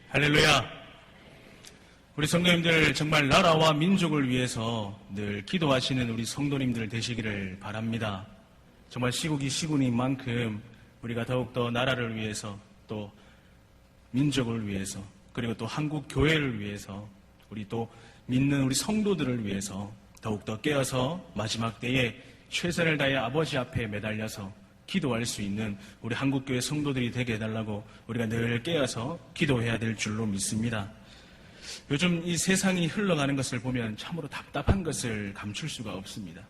할렐루야. 우리 성도님들 정말 나라와 민족을 위해서 늘 기도하시는 우리 성도님들 되시기를 바랍니다. 정말 시국이 시국인 만큼 우리가 더욱더 나라를 위해서 또 민족을 위해서 그리고 또 한국 교회를 위해서 우리 또 믿는 우리 성도들을 위해서 더욱더 깨어서 마지막 때에 최선을 다해 아버지 앞에 매달려서 기도할 수 있는 우리 한국교회 성도들이 되게 해달라고 우리가 늘 깨어서 기도해야 될 줄로 믿습니다. 요즘 이 세상이 흘러가는 것을 보면 참으로 답답한 것을 감출 수가 없습니다.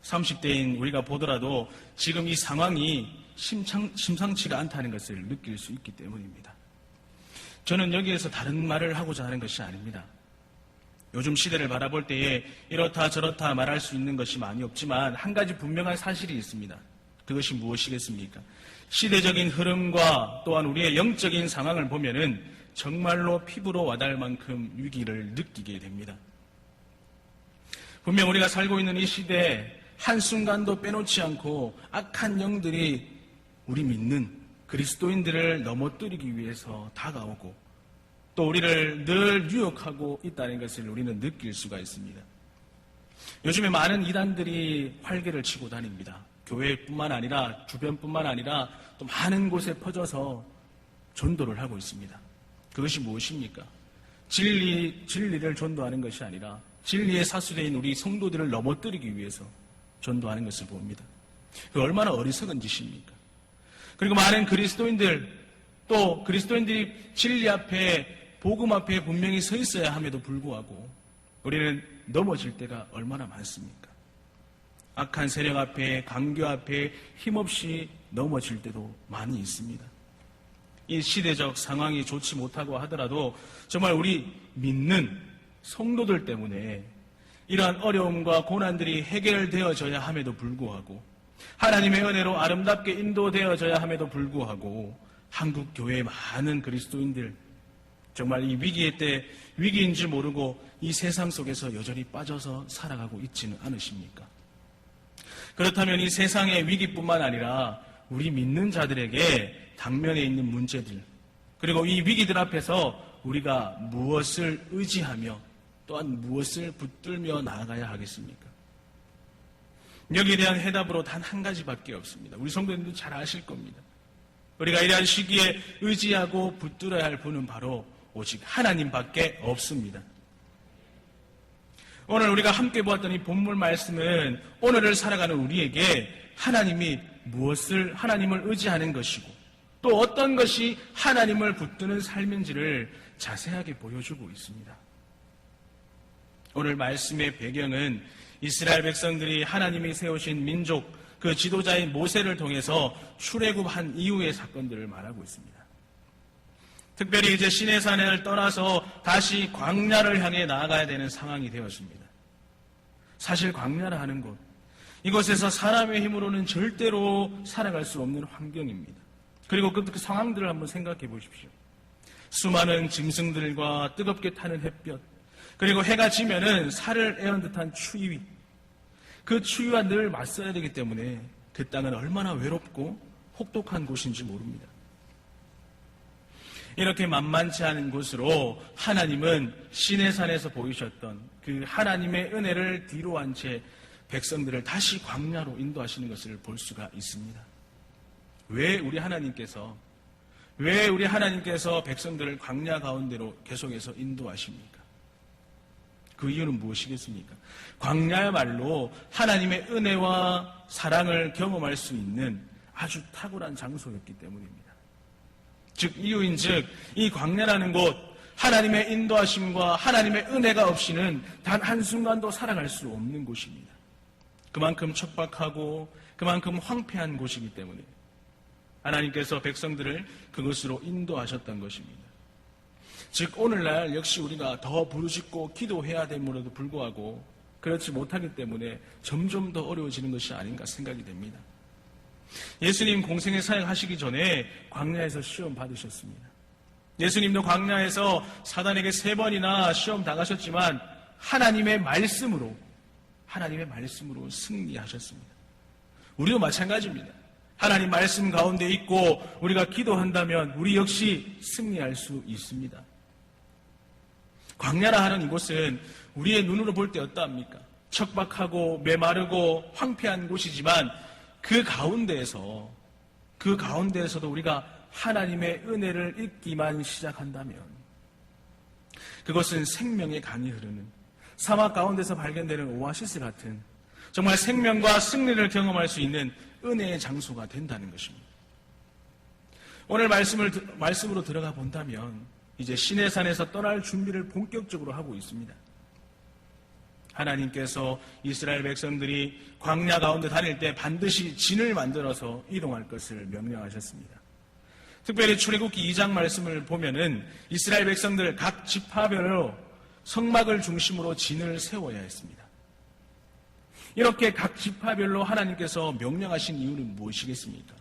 30대인 우리가 보더라도 지금 이 상황이 심상치가 않다는 것을 느낄 수 있기 때문입니다. 저는 여기에서 다른 말을 하고자 하는 것이 아닙니다. 요즘 시대를 바라볼 때에 이렇다 저렇다 말할 수 있는 것이 많이 없지만 한 가지 분명한 사실이 있습니다. 그것이 무엇이겠습니까? 시대적인 흐름과 또한 우리의 영적인 상황을 보면은 정말로 피부로 와닿을 만큼 위기를 느끼게 됩니다. 분명 우리가 살고 있는 이 시대에 한순간도 빼놓지 않고 악한 영들이 우리 믿는 그리스도인들을 넘어뜨리기 위해서 다가오고 또 우리를 늘 유혹하고 있다는 것을 우리는 느낄 수가 있습니다. 요즘에 많은 이단들이 활개를 치고 다닙니다. 교회뿐만 아니라 주변뿐만 아니라 또 많은 곳에 퍼져서 전도를 하고 있습니다. 그것이 무엇입니까? 진리를 전도하는 것이 아니라 진리의 사수대인 우리 성도들을 넘어뜨리기 위해서 전도하는 것을 봅니다. 그 얼마나 어리석은 짓입니까? 그리고 많은 그리스도인들 또 그리스도인들이 진리 앞에 복음 앞에 분명히 서 있어야 함에도 불구하고 우리는 넘어질 때가 얼마나 많습니까? 악한 세력 앞에 강교 앞에 힘없이 넘어질 때도 많이 있습니다. 이 시대적 상황이 좋지 못하고 하더라도 정말 우리 믿는 성도들 때문에 이러한 어려움과 고난들이 해결되어져야 함에도 불구하고 하나님의 은혜로 아름답게 인도되어져야 함에도 불구하고 한국 교회의 많은 그리스도인들 정말 이 위기의 때 위기인 줄 모르고 이 세상 속에서 여전히 빠져서 살아가고 있지는 않으십니까? 그렇다면 이 세상의 위기뿐만 아니라 우리 믿는 자들에게 당면에 있는 문제들 그리고 이 위기들 앞에서 우리가 무엇을 의지하며 또한 무엇을 붙들며 나아가야 하겠습니까? 여기에 대한 해답으로 단 한 가지밖에 없습니다. 우리 성도님도 잘 아실 겁니다. 우리가 이러한 시기에 의지하고 붙들어야 할 분은 바로 오직 하나님밖에 없습니다. 오늘 우리가 함께 보았던 이 본문 말씀은 오늘을 살아가는 우리에게 하나님이 무엇을 하나님을 의지하는 것이고 또 어떤 것이 하나님을 붙드는 삶인지를 자세하게 보여주고 있습니다. 오늘 말씀의 배경은 이스라엘 백성들이 하나님이 세우신 민족 그 지도자인 모세를 통해서 출애굽한 이후의 사건들을 말하고 있습니다. 특별히 이제 시내산을 떠나서 다시 광야를 향해 나아가야 되는 상황이 되었습니다. 사실 광야라 하는 곳, 이곳에서 사람의 힘으로는 절대로 살아갈 수 없는 환경입니다. 그리고 그 상황들을 한번 생각해 보십시오. 수많은 짐승들과 뜨겁게 타는 햇볕, 그리고 해가 지면은 살을 애운 듯한 추위, 그 추위와 늘 맞서야 되기 때문에 그 땅은 얼마나 외롭고 혹독한 곳인지 모릅니다. 이렇게 만만치 않은 곳으로 하나님은 시내산에서 보이셨던 그 하나님의 은혜를 뒤로 한 채 백성들을 다시 광야로 인도하시는 것을 볼 수가 있습니다. 왜 우리 하나님께서 백성들을 광야 가운데로 계속해서 인도하십니까? 그 이유는 무엇이겠습니까? 광야야말로 하나님의 은혜와 사랑을 경험할 수 있는 아주 탁월한 장소였기 때문입니다. 즉 이유인즉 이 광야라는 곳 하나님의 인도하심과 하나님의 은혜가 없이는 단 한순간도 살아갈 수 없는 곳입니다. 그만큼 척박하고 그만큼 황폐한 곳이기 때문에 하나님께서 백성들을 그곳으로 인도하셨던 것입니다. 즉 오늘날 역시 우리가 더 부르짖고 기도해야 됨에도 불구하고 그렇지 못하기 때문에 점점 더 어려워지는 것이 아닌가 생각이 됩니다. 예수님 공생애 사역하시기 전에 광야에서 시험 받으셨습니다. 예수님도 광야에서 사단에게 3번이나 시험 당하셨지만 하나님의 말씀으로 승리하셨습니다. 우리도 마찬가지입니다. 하나님 말씀 가운데 있고 우리가 기도한다면 우리 역시 승리할 수 있습니다. 광야라 하는 이곳은 우리의 눈으로 볼 때 어떠합니까? 척박하고 메마르고 황폐한 곳이지만 그 가운데에서도 우리가 하나님의 은혜를 잊기만 시작한다면 그것은 생명의 강이 흐르는 사막 가운데서 발견되는 오아시스 같은 정말 생명과 승리를 경험할 수 있는 은혜의 장소가 된다는 것입니다. 오늘 말씀으로 들어가 본다면 이제 시내산에서 떠날 준비를 본격적으로 하고 있습니다. 하나님께서 이스라엘 백성들이 광야 가운데 다닐 때 반드시 진을 만들어서 이동할 것을 명령하셨습니다. 특별히 출애굽기 2장 말씀을 보면은 이스라엘 백성들 각 지파별로 성막을 중심으로 진을 세워야 했습니다. 이렇게 각 지파별로 하나님께서 명령하신 이유는 무엇이겠습니까?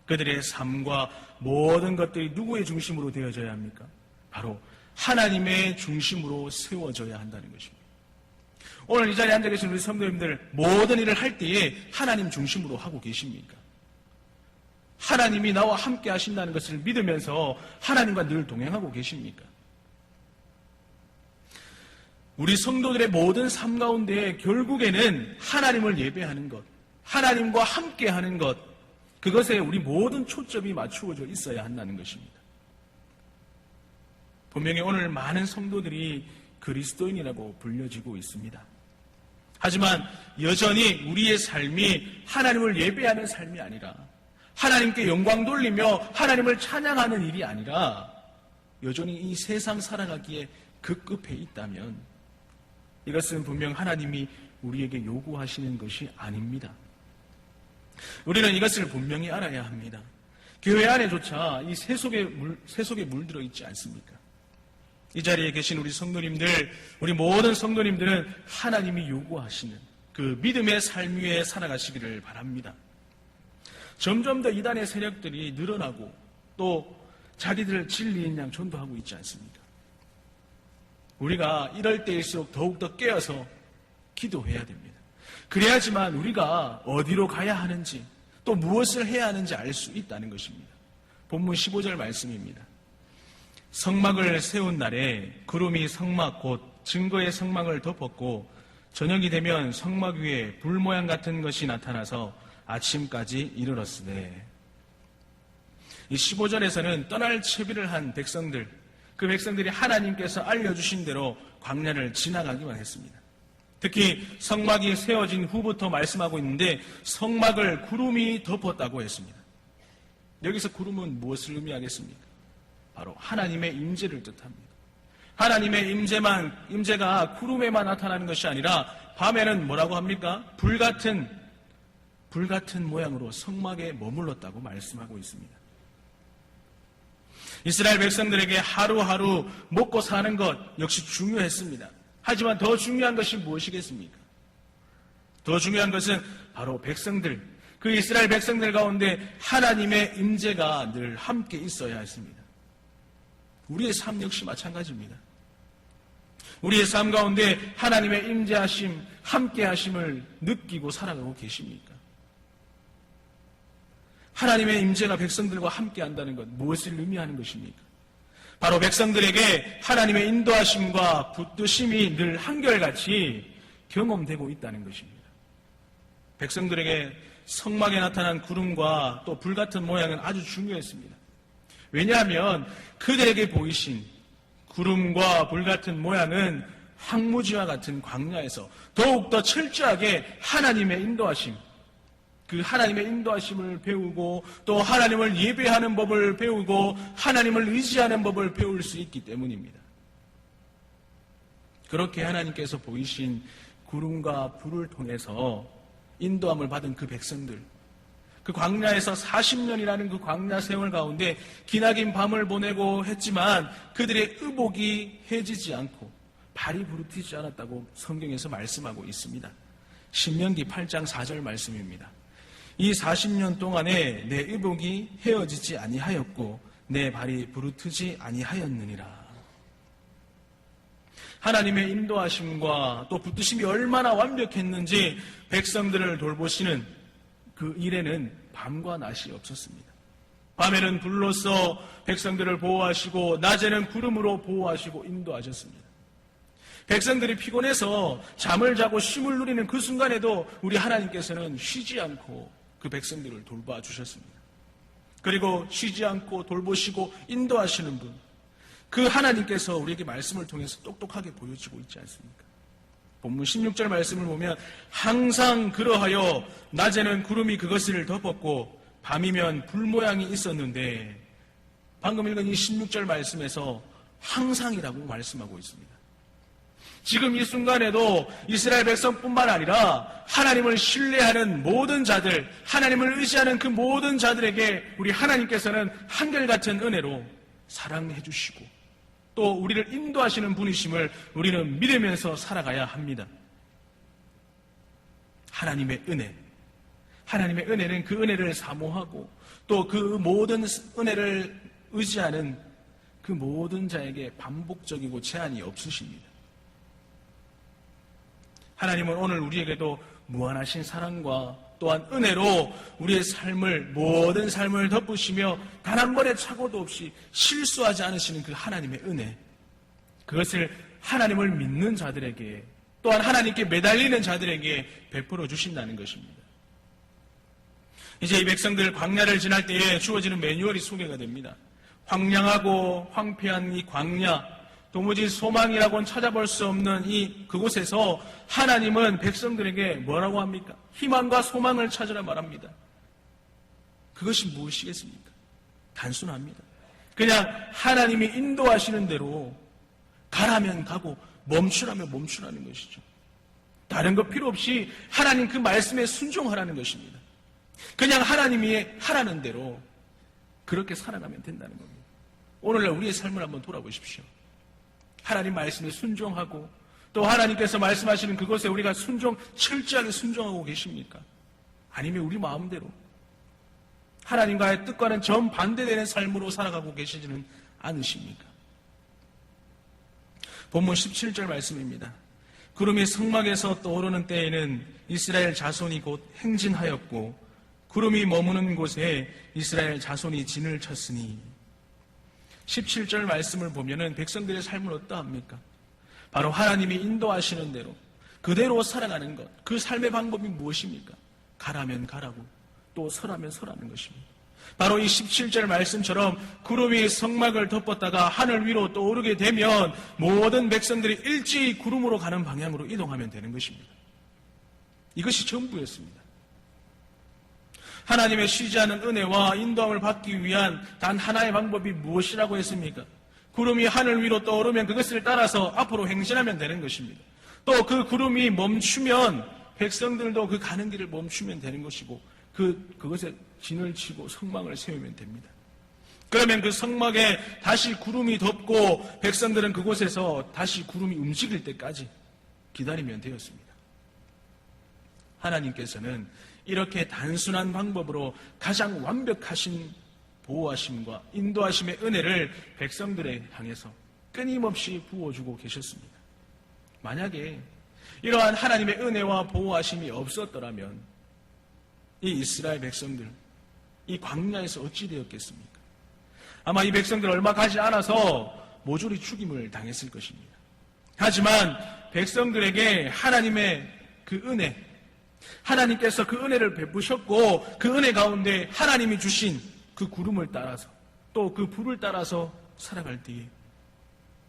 그들의 삶과 모든 것들이 누구의 중심으로 되어져야 합니까? 바로 하나님의 중심으로 세워져야 한다는 것입니다. 오늘 이 자리에 앉아 계신 우리 성도님들 모든 일을 할 때에 하나님 중심으로 하고 계십니까? 하나님이 나와 함께 하신다는 것을 믿으면서 하나님과 늘 동행하고 계십니까? 우리 성도들의 모든 삶 가운데 결국에는 하나님을 예배하는 것, 하나님과 함께 하는 것, 그것에 우리 모든 초점이 맞추어져 있어야 한다는 것입니다. 분명히 오늘 많은 성도들이 그리스도인이라고 불려지고 있습니다. 하지만 여전히 우리의 삶이 하나님을 예배하는 삶이 아니라 하나님께 영광 돌리며 하나님을 찬양하는 일이 아니라 여전히 이 세상 살아가기에 급급해 있다면 이것은 분명 하나님이 우리에게 요구하시는 것이 아닙니다. 우리는 이것을 분명히 알아야 합니다. 교회 안에조차 이 세속에 물들어 있지 않습니까? 이 자리에 계신 우리 성도님들, 우리 모든 성도님들은 하나님이 요구하시는 그 믿음의 삶 위에 살아가시기를 바랍니다. 점점 더 이단의 세력들이 늘어나고 또 자기들 진리인 양 전도하고 있지 않습니까? 우리가 이럴 때일수록 더욱더 깨어서 기도해야 됩니다. 그래야지만 우리가 어디로 가야 하는지 또 무엇을 해야 하는지 알 수 있다는 것입니다. 본문 15절 말씀입니다. 성막을 세운 날에 구름이 성막 곧 증거의 성막을 덮었고 저녁이 되면 성막 위에 불 모양 같은 것이 나타나서 아침까지 이르렀으되. 이 15절에서는 떠날 채비를 한 백성들, 그 백성들이 하나님께서 알려주신 대로 광야를 지나가기만 했습니다. 특히 성막이 세워진 후부터 말씀하고 있는데 성막을 구름이 덮었다고 했습니다. 여기서 구름은 무엇을 의미하겠습니까? 바로 하나님의 임재를 뜻합니다. 하나님의 임재가 구름에만 나타나는 것이 아니라 밤에는 뭐라고 합니까? 불 같은 모양으로 성막에 머물렀다고 말씀하고 있습니다. 이스라엘 백성들에게 하루하루 먹고 사는 것 역시 중요했습니다. 하지만 더 중요한 것이 무엇이겠습니까? 더 중요한 것은 바로 백성들, 그 이스라엘 백성들 가운데 하나님의 임재가 늘 함께 있어야 했습니다. 우리의 삶 역시 마찬가지입니다. 우리의 삶 가운데 하나님의 임재하심, 함께하심을 느끼고 살아가고 계십니까? 하나님의 임재가 백성들과 함께한다는 것 무엇을 의미하는 것입니까? 바로 백성들에게 하나님의 인도하심과 붙드심이 늘 한결같이 경험되고 있다는 것입니다. 백성들에게 성막에 나타난 구름과 또 불같은 모양은 아주 중요했습니다. 왜냐하면 그들에게 보이신 구름과 불같은 모양은 황무지와 같은 광야에서 더욱더 철저하게 하나님의 인도하심, 그 하나님의 인도하심을 배우고 또 하나님을 예배하는 법을 배우고 하나님을 의지하는 법을 배울 수 있기 때문입니다. 그렇게 하나님께서 보이신 구름과 불을 통해서 인도함을 받은 그 백성들, 그 광야에서 40년이라는 그 광야 세월 가운데 기나긴 밤을 보내고 했지만 그들의 의복이 해지지 않고 발이 부르트지 않았다고 성경에서 말씀하고 있습니다. 신명기 8장 4절 말씀입니다. 이 40년 동안에 내 의복이 헤어지지 아니하였고 내 발이 부르트지 아니하였느니라. 하나님의 인도하심과 또 붙드심이 얼마나 완벽했는지 백성들을 돌보시는 그 일에는 밤과 낮이 없었습니다. 밤에는 불로써 백성들을 보호하시고 낮에는 구름으로 보호하시고 인도하셨습니다. 백성들이 피곤해서 잠을 자고 쉼을 누리는 그 순간에도 우리 하나님께서는 쉬지 않고 그 백성들을 돌봐주셨습니다. 그리고 쉬지 않고 돌보시고 인도하시는 분, 그 하나님께서 우리에게 말씀을 통해서 똑똑하게 보여지고 있지 않습니까? 본문 16절 말씀을 보면 항상 그러하여 낮에는 구름이 그것을 덮었고 밤이면 불 모양이 있었는데, 방금 읽은 이 16절 말씀에서 항상이라고 말씀하고 있습니다. 지금 이 순간에도 이스라엘 백성뿐만 아니라 하나님을 신뢰하는 모든 자들, 하나님을 의지하는 그 모든 자들에게 우리 하나님께서는 한결같은 은혜로 사랑해 주시고 또 우리를 인도하시는 분이심을 우리는 믿으면서 살아가야 합니다. 하나님의 은혜, 하나님의 은혜는 그 은혜를 사모하고 또 그 모든 은혜를 의지하는 그 모든 자에게 반복적이고 제한이 없으십니다. 하나님은 오늘 우리에게도 무한하신 사랑과 또한 은혜로 우리의 모든 삶을 덮으시며 단 한 번의 착오도 없이 실수하지 않으시는 그 하나님의 은혜, 그것을 하나님을 믿는 자들에게 또한 하나님께 매달리는 자들에게 베풀어 주신다는 것입니다. 이제 이 백성들 광야를 지날 때에 주어지는 매뉴얼이 소개가 됩니다. 황량하고 황폐한 이 광야, 도무지 소망이라고는 찾아볼 수 없는 그곳에서 하나님은 백성들에게 뭐라고 합니까? 희망과 소망을 찾으라 말합니다. 그것이 무엇이겠습니까? 단순합니다. 그냥 하나님이 인도하시는 대로 가라면 가고 멈추라면 멈추라는 것이죠. 다른 거 필요 없이 하나님 그 말씀에 순종하라는 것입니다. 그냥 하나님이 하라는 대로 그렇게 살아가면 된다는 겁니다. 오늘날 우리의 삶을 한번 돌아보십시오. 하나님 말씀에 순종하고 또 하나님께서 말씀하시는 그것에 우리가 철저하게 순종하고 계십니까? 아니면 우리 마음대로 하나님과의 뜻과는 정반대되는 삶으로 살아가고 계시지는 않으십니까? 본문 17절 말씀입니다. 구름이 성막에서 떠오르는 때에는 이스라엘 자손이 곧 행진하였고 구름이 머무는 곳에 이스라엘 자손이 진을 쳤으니. 17절 말씀을 보면은 백성들의 삶은 어떠합니까? 바로 하나님이 인도하시는 대로 그대로 살아가는 것, 그 삶의 방법이 무엇입니까? 가라면 가라고 또 서라면 서라는 것입니다. 바로 이 17절 말씀처럼 구름이 성막을 덮었다가 하늘 위로 떠오르게 되면 모든 백성들이 일제히 구름으로 가는 방향으로 이동하면 되는 것입니다. 이것이 전부였습니다. 하나님의 쉬지 않은 은혜와 인도함을 받기 위한 단 하나의 방법이 무엇이라고 했습니까? 구름이 하늘 위로 떠오르면 그것을 따라서 앞으로 행진하면 되는 것입니다. 또 그 구름이 멈추면 백성들도 그 가는 길을 멈추면 되는 것이고 그것에 진을 치고 성막을 세우면 됩니다. 그러면 그 성막에 다시 구름이 덮고 백성들은 그곳에서 다시 구름이 움직일 때까지 기다리면 되었습니다. 하나님께서는 이렇게 단순한 방법으로 가장 완벽하신 보호하심과 인도하심의 은혜를 백성들에 향해서 끊임없이 부어주고 계셨습니다. 만약에 이러한 하나님의 은혜와 보호하심이 없었더라면 이 이스라엘 백성들, 이 광야에서 어찌 되었겠습니까? 아마 이 백성들 얼마 가지 않아서 모조리 죽임을 당했을 것입니다. 하지만 백성들에게 하나님의 그 은혜, 하나님께서 그 은혜를 베푸셨고 그 은혜 가운데 하나님이 주신 그 구름을 따라서 또 그 불을 따라서 살아갈 때에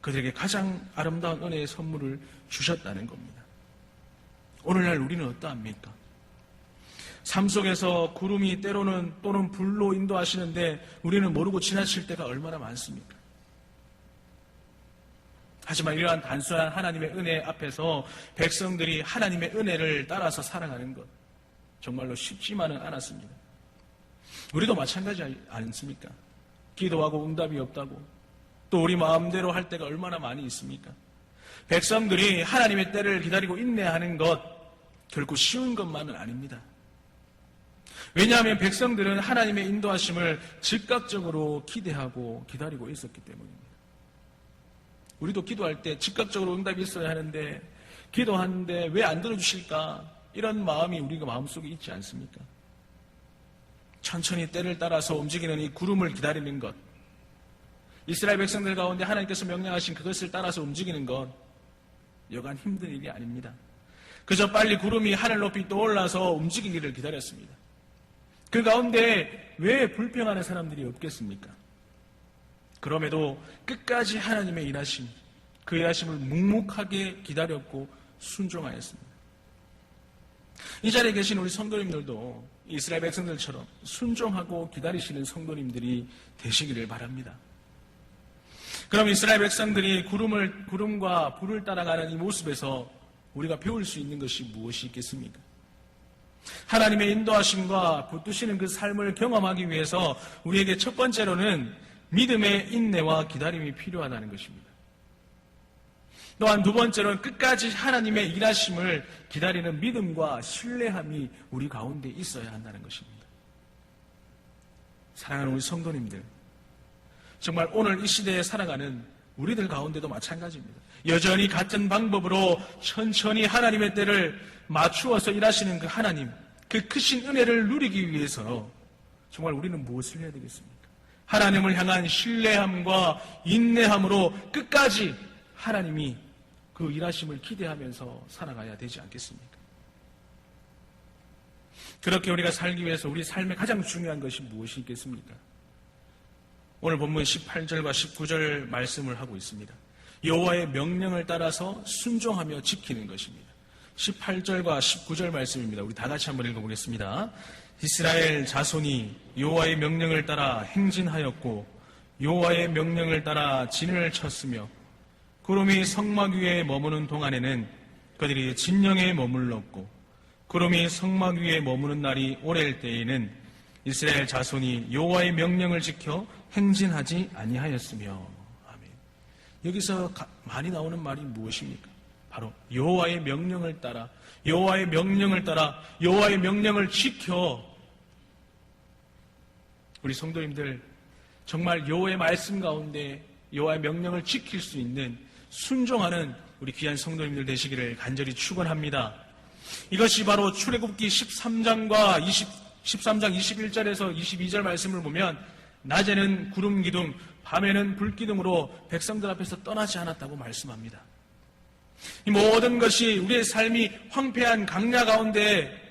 그들에게 가장 아름다운 은혜의 선물을 주셨다는 겁니다. 오늘날 우리는 어떠합니까? 삶 속에서 구름이 때로는 또는 불로 인도하시는데 우리는 모르고 지나칠 때가 얼마나 많습니까? 하지만 이러한 단순한 하나님의 은혜 앞에서 백성들이 하나님의 은혜를 따라서 살아가는 것 정말로 쉽지만은 않았습니다. 우리도 마찬가지 않습니까? 기도하고 응답이 없다고 또 우리 마음대로 할 때가 얼마나 많이 있습니까? 백성들이 하나님의 때를 기다리고 인내하는 것 결코 쉬운 것만은 아닙니다. 왜냐하면 백성들은 하나님의 인도하심을 즉각적으로 기대하고 기다리고 있었기 때문입니다. 우리도 기도할 때 즉각적으로 응답이 있어야 하는데 기도하는데 왜 안 들어주실까? 이런 마음이 우리가 마음속에 있지 않습니까? 천천히 때를 따라서 움직이는 이 구름을 기다리는 것, 이스라엘 백성들 가운데 하나님께서 명령하신 그것을 따라서 움직이는 것, 여간 힘든 일이 아닙니다. 그저 빨리 구름이 하늘 높이 떠올라서 움직이기를 기다렸습니다. 그 가운데 왜 불평하는 사람들이 없겠습니까? 그럼에도 끝까지 하나님의 일하심, 그 일하심을 묵묵하게 기다렸고 순종하였습니다. 이 자리에 계신 우리 성도님들도 이스라엘 백성들처럼 순종하고 기다리시는 성도님들이 되시기를 바랍니다. 그럼 이스라엘 백성들이 구름과 불을 따라가는 이 모습에서 우리가 배울 수 있는 것이 무엇이 있겠습니까? 하나님의 인도하심과 붙드시는 그 삶을 경험하기 위해서 우리에게 첫 번째로는 믿음의 인내와 기다림이 필요하다는 것입니다. 또한 두 번째로는 끝까지 하나님의 일하심을 기다리는 믿음과 신뢰함이 우리 가운데 있어야 한다는 것입니다. 사랑하는 우리 성도님들, 정말 오늘 이 시대에 살아가는 우리들 가운데도 마찬가지입니다. 여전히 같은 방법으로 천천히 하나님의 때를 맞추어서 일하시는 그 하나님, 그 크신 은혜를 누리기 위해서 정말 우리는 무엇을 해야 되겠습니까? 하나님을 향한 신뢰함과 인내함으로 끝까지 하나님이 그 일하심을 기대하면서 살아가야 되지 않겠습니까? 그렇게 우리가 살기 위해서 우리 삶의 가장 중요한 것이 무엇이 있겠습니까? 오늘 본문 18절과 19절 말씀을 하고 있습니다. 여호와의 명령을 따라서 순종하며 지키는 것입니다. 18절과 19절 말씀입니다. 우리 다 같이 한번 읽어보겠습니다. 이스라엘 자손이 여호와의 명령을 따라 행진하였고 여호와의 명령을 따라 진을 쳤으며 구름이 성막 위에 머무는 동안에는 그들이 진영에 머물렀고 구름이 성막 위에 머무는 날이 오래일 때에는 이스라엘 자손이 여호와의 명령을 지켜 행진하지 아니하였으며. 아멘. 여기서 많이 나오는 말이 무엇입니까? 바로 여호와의 명령을 따라, 여호와의 명령을 따라, 여호와의 명령을 지켜. 우리 성도님들 정말 여호와의 말씀 가운데 여호와의 명령을 지킬 수 있는 순종하는 우리 귀한 성도님들 되시기를 간절히 축원합니다. 이것이 바로 출애굽기 13장 21절에서 22절 말씀을 보면 낮에는 구름 기둥, 밤에는 불 기둥으로 백성들 앞에서 떠나지 않았다고 말씀합니다. 이 모든 것이 우리의 삶이 황폐한 강야 가운데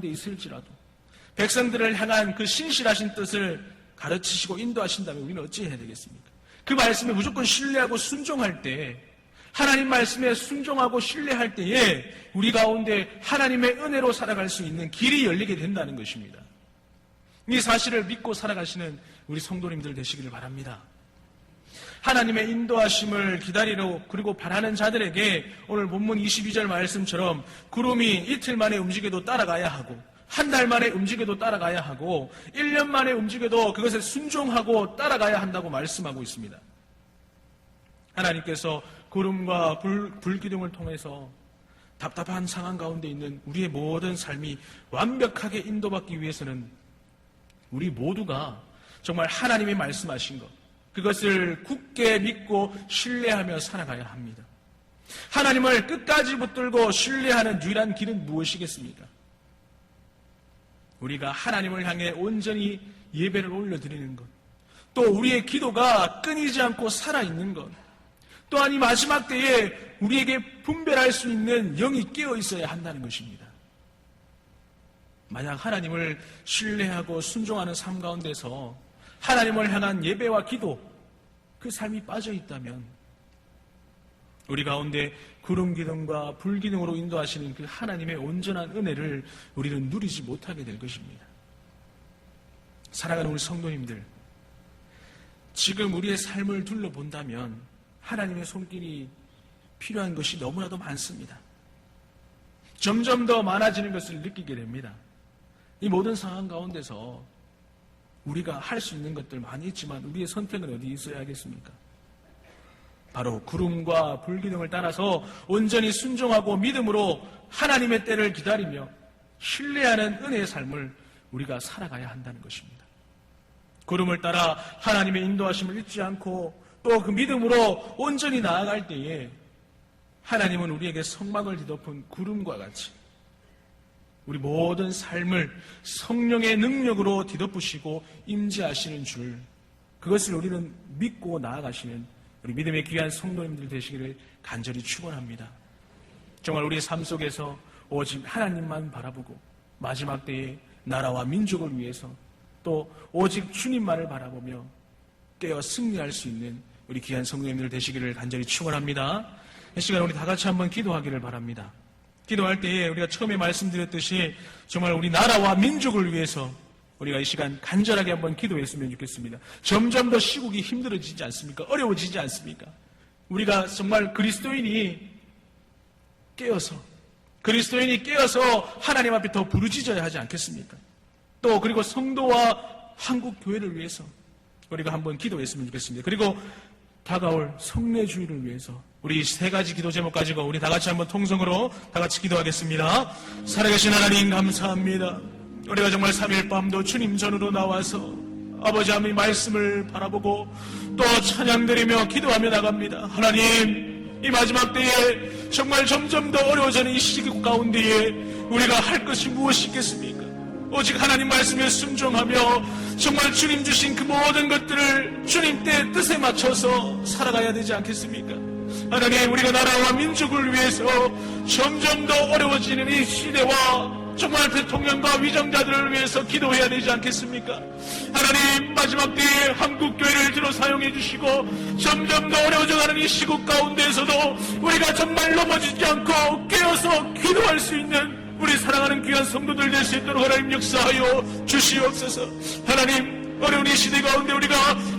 있을지라도 백성들을 향한 그 신실하신 뜻을 가르치시고 인도하신다면 우리는 어찌해야 되겠습니까? 그 말씀에 무조건 신뢰하고 순종할 때, 하나님 말씀에 순종하고 신뢰할 때에 우리 가운데 하나님의 은혜로 살아갈 수 있는 길이 열리게 된다는 것입니다. 이 사실을 믿고 살아가시는 우리 성도님들 되시기를 바랍니다. 하나님의 인도하심을 기다리러 그리고 바라는 자들에게 오늘 본문 22절 말씀처럼 구름이 이틀 만에 움직여도 따라가야 하고 한 달 만에 움직여도 따라가야 하고 1년 만에 움직여도 그것에 순종하고 따라가야 한다고 말씀하고 있습니다. 하나님께서 구름과 불기둥을 통해서 답답한 상황 가운데 있는 우리의 모든 삶이 완벽하게 인도받기 위해서는 우리 모두가 정말 하나님이 말씀하신 것, 그것을 굳게 믿고 신뢰하며 살아가야 합니다. 하나님을 끝까지 붙들고 신뢰하는 유일한 길은 무엇이겠습니까? 우리가 하나님을 향해 온전히 예배를 올려드리는 것, 또 우리의 기도가 끊이지 않고 살아있는 것, 또한 이 마지막 때에 우리에게 분별할 수 있는 영이 깨어 있어야 한다는 것입니다. 만약 하나님을 신뢰하고 순종하는 삶 가운데서 하나님을 향한 예배와 기도, 그 삶이 빠져 있다면 우리 가운데 구름 기둥과 불 기둥으로 인도하시는 그 하나님의 온전한 은혜를 우리는 누리지 못하게 될 것입니다. 사랑하는 우리 성도님들, 지금 우리의 삶을 둘러본다면 하나님의 손길이 필요한 것이 너무나도 많습니다. 점점 더 많아지는 것을 느끼게 됩니다. 이 모든 상황 가운데서 우리가 할 수 있는 것들 많이 있지만 우리의 선택은 어디 있어야 하겠습니까? 바로 구름과 불기둥을 따라서 온전히 순종하고 믿음으로 하나님의 때를 기다리며 신뢰하는 은혜의 삶을 우리가 살아가야 한다는 것입니다. 구름을 따라 하나님의 인도하심을 잊지 않고 또 그 믿음으로 온전히 나아갈 때에 하나님은 우리에게 성막을 뒤덮은 구름과 같이 우리 모든 삶을 성령의 능력으로 뒤덮으시고 임재하시는 줄, 그것을 우리는 믿고 나아가시는 우리 믿음의 귀한 성도님들 되시기를 간절히 축원합니다. 정말 우리의 삶 속에서 오직 하나님만 바라보고 마지막 때에 나라와 민족을 위해서 또 오직 주님만을 바라보며 깨어 승리할 수 있는 우리 귀한 성도님들 되시기를 간절히 축원합니다. 이 시간 우리 다 같이 한번 기도하기를 바랍니다. 기도할 때에 우리가 처음에 말씀드렸듯이 정말 우리 나라와 민족을 위해서 우리가 이 시간 간절하게 한번 기도했으면 좋겠습니다. 점점 더 시국이 힘들어지지 않습니까? 어려워지지 않습니까? 우리가 정말 그리스도인이 깨어서 하나님 앞에 더 부르짖어야 하지 않겠습니까? 또 그리고 성도와 한국 교회를 위해서 우리가 한번 기도했으면 좋겠습니다. 그리고 다가올 성례주의를 위해서 우리 세 가지 기도 제목 가지고 우리 다 같이 한번 통성으로 다 같이 기도하겠습니다. 살아계신 하나님 감사합니다. 우리가 정말 3일 밤도 주님 전으로 나와서 아버지 하나님의 말씀을 바라보고 또 찬양드리며 기도하며 나갑니다. 하나님, 이 마지막 때에 정말 점점 더 어려워지는 이 시국 가운데에 우리가 할 것이 무엇이 있겠습니까? 오직 하나님 말씀에 순종하며 정말 주님 주신 그 모든 것들을 주님 때 뜻에 맞춰서 살아가야 되지 않겠습니까? 하나님, 우리가 나라와 민족을 위해서 점점 더 어려워지는 이 시대와 정말 대통령과 위정자들을 위해서 기도해야 되지 않겠습니까? 하나님, 마지막 때에 한국교회를 들어 사용해 주시고 점점 더 어려워져가는 이 시국 가운데에서도 우리가 정말 넘어지지 않고 깨어서 기도할 수 있는 우리 사랑하는 귀한 성도들 될 수 있도록 하나님 역사하여 주시옵소서. 하나님, 어려운 이 시대 가운데 우리가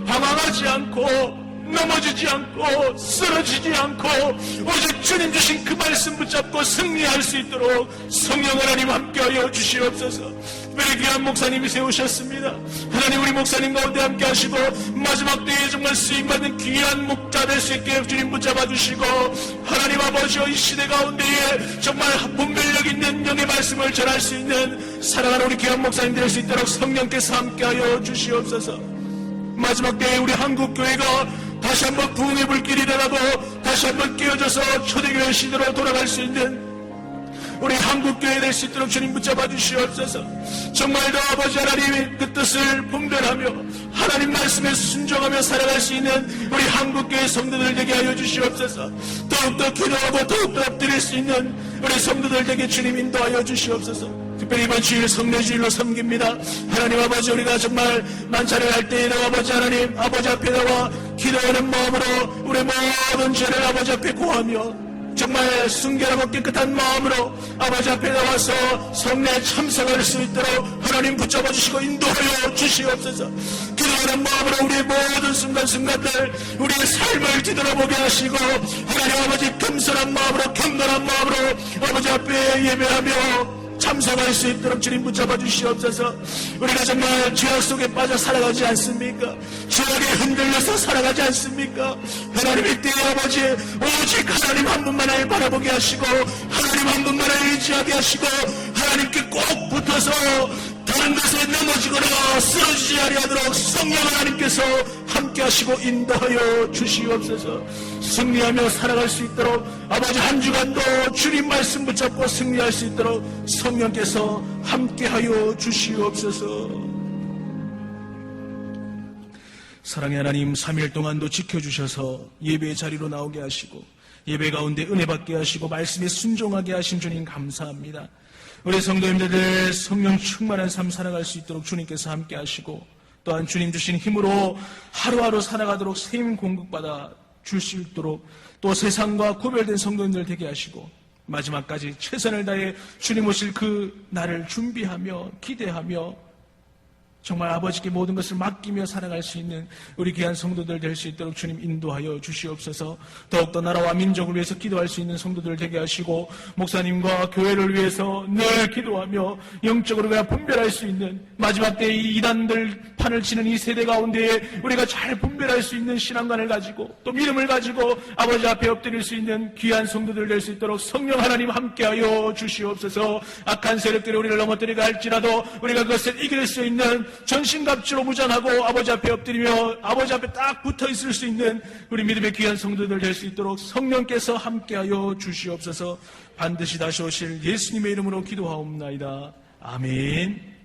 방황하지 않고 넘어지지 않고 쓰러지지 않고 오직 주님 주신 그 말씀 붙잡고 승리할 수 있도록 성령 하나님 함께하여 주시옵소서. 특별히 귀한 목사님이 세우셨습니다. 하나님, 우리 목사님 가운데 함께하시고 마지막 때에 정말 쓰임받는 귀한 목자 될 수 있게 주님 붙잡아 주시고 하나님 아버지여, 이 시대 가운데에 정말 분별력 있는 영의 말씀을 전할 수 있는 사랑하는 우리 귀한 목사님 될 수 있도록 성령께서 함께하여 주시옵소서. 마지막 때에 우리 한국교회가 다시 한번 부흥의 불길이 일어나고 다시 한번 깨어져서 초대교회 시대로 돌아갈 수 있는 우리 한국교회 될 수 있도록 주님 붙잡아 주시옵소서. 정말 더 아버지 하나님의 그 뜻을 분별하며 하나님 말씀에 순종하며 살아갈 수 있는 우리 한국교회 성도들 되게 하여 주시옵소서. 더욱더 기도하고 더욱더 엎드릴 수 있는 우리 성도들 되게 주님 인도하여 주시옵소서. 특별히 이번 주일 성례주일로 섬깁니다. 하나님 아버지, 우리가 정말 만찬을 할 때에도 아버지 하나님 아버지 앞에 나와 기도하는 마음으로 우리 모든 죄를 아버지 앞에 고하며 정말 순결하고 깨끗한 마음으로 아버지 앞에 나와서 성례에 참석할 수 있도록 하나님 붙잡아 주시고 인도하여 주시옵소서. 기도하는 마음으로 우리의 모든 순간순간들 우리의 삶을 뒤돌아보게 하시고 하나님 아버지 겸손한 마음으로 경건한 마음으로 아버지 앞에 예배하며 참석할 수 있도록 주님 붙잡아 주시옵소서. 우리가 정말 죄악 속에 빠져 살아가지 않습니까? 죄악에 흔들려서 살아가지 않습니까? 하나님의 때에 아버지 오직 하나님 한 분만을 바라보게 하시고 하나님 한 분만을 의지하게 하시고 하나님께 꼭 붙어서 다른 것에 넘어지거나 쓰러지지 아니하도록 성령 하나님께서 함께 하시고 인도하여 주시옵소서. 승리하며 살아갈 수 있도록 아버지 한 주간도 주님 말씀 붙잡고 승리할 수 있도록 성령께서 함께하여 주시옵소서. 사랑의 하나님, 3일 동안도 지켜주셔서 예배의 자리로 나오게 하시고 예배 가운데 은혜 받게 하시고 말씀에 순종하게 하신 주님 감사합니다. 우리 성도님들 성령 충만한 삶 살아갈 수 있도록 주님께서 함께 하시고 또한 주님 주신 힘으로 하루하루 살아가도록 샘 공급받아 줄 수 있도록 또 세상과 구별된 성도님들 되게 하시고 마지막까지 최선을 다해 주님 오실 그 날을 준비하며 기대하며 정말 아버지께 모든 것을 맡기며 살아갈 수 있는 우리 귀한 성도들 될 수 있도록 주님 인도하여 주시옵소서. 더욱더 나라와 민족을 위해서 기도할 수 있는 성도들 되게 하시고 목사님과 교회를 위해서 늘 기도하며 영적으로 그냥 분별할 수 있는 마지막 때에 이 이단들 판을 치는 이 세대 가운데에 우리가 잘 분별할 수 있는 신앙관을 가지고 또 믿음을 가지고 아버지 앞에 엎드릴 수 있는 귀한 성도들 될 수 있도록 성령 하나님 함께하여 주시옵소서. 악한 세력들이 우리를 넘어뜨리게 할지라도 우리가 그것을 이길 수 있는 전신갑주로 무장하고 아버지 앞에 엎드리며 아버지 앞에 딱 붙어 있을 수 있는 우리 믿음의 귀한 성도들 될 수 있도록 성령께서 함께하여 주시옵소서. 반드시 다시 오실 예수님의 이름으로 기도하옵나이다. 아멘.